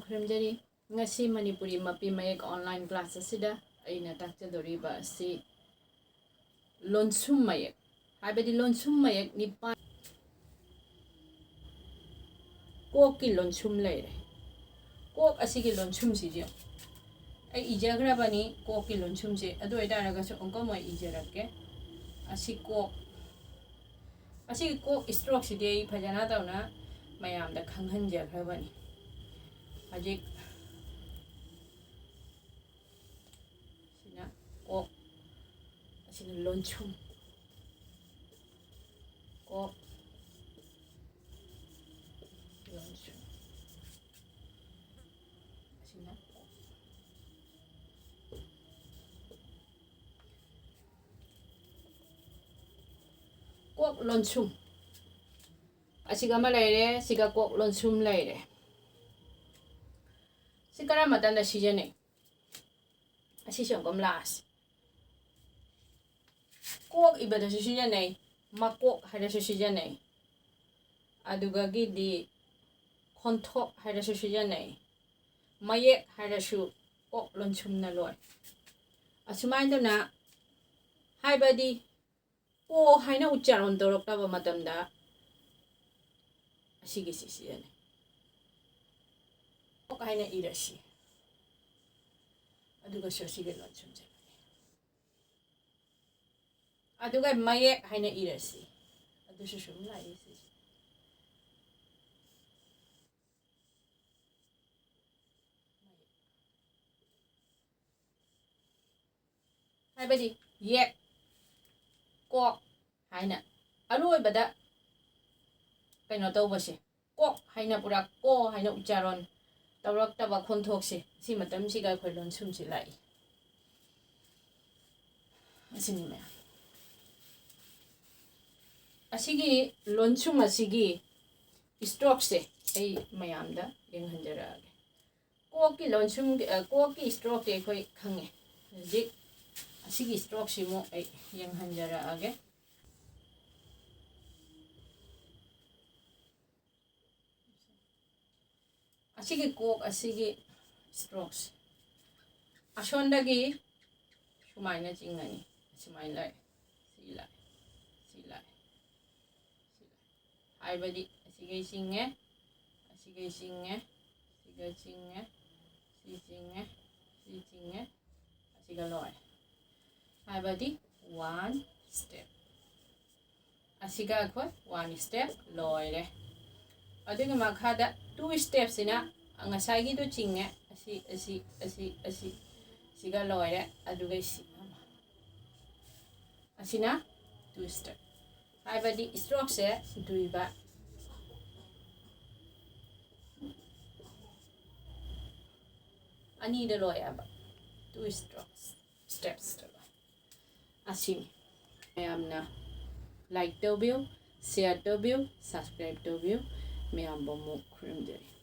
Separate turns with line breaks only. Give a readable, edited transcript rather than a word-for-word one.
khrimjari ngasi Manipuri mapi mayek online class asida aina takchadoriba asi lonsum mayek haibadi lonsum mayek nipan koki lonsum leire kok asigi lonsum sijo ai ijagrabani koki lonsum je adu idaragasu onkomoi ijarake asi kok stroke sidi phajana tauna mayamda khanghanjagrabani hajik sina kok asina lonsum kok lonsum asina kok lonsum asiga malaire siga kok lonsum laire sikara matanda sijane asi shongom las kok ibada sijane makok hada sijane aduga gidi konthok hada sijane mayek hada shu kok lonsum na loy asumai dona haibadi ko haina ucharon dorokta matamda asigi sijane kok haina irashi aduga shosige lonsum je aduga mayek haina irasi adu shum lai si haibadi yek kok haina aroibada kaino tawbase kok haina pura ko haina ucharon tawraktaba khonthokse si matam siga khoi lonsum si lai asini me asigi lonsum asigi stroke se ai mayamda yenghanjarage koki lonsum koki stroke te khoi khange jik asigi stroke simo ai yenghanjarage asigi kok asigi strokes ashondagi sumaina chingani simai lai silai silai haibadi asigei singe asiga chinge si chinge asiga loy haibadi one step asiga khoi one step loire adugi makhada two steps ina angasagi do chinge asi siga loire aduga si asina two step haibadi stroke se duiba ani de loyaba two steps asini ayamna like to view share to view subscribe to view me ambo mo khrimjari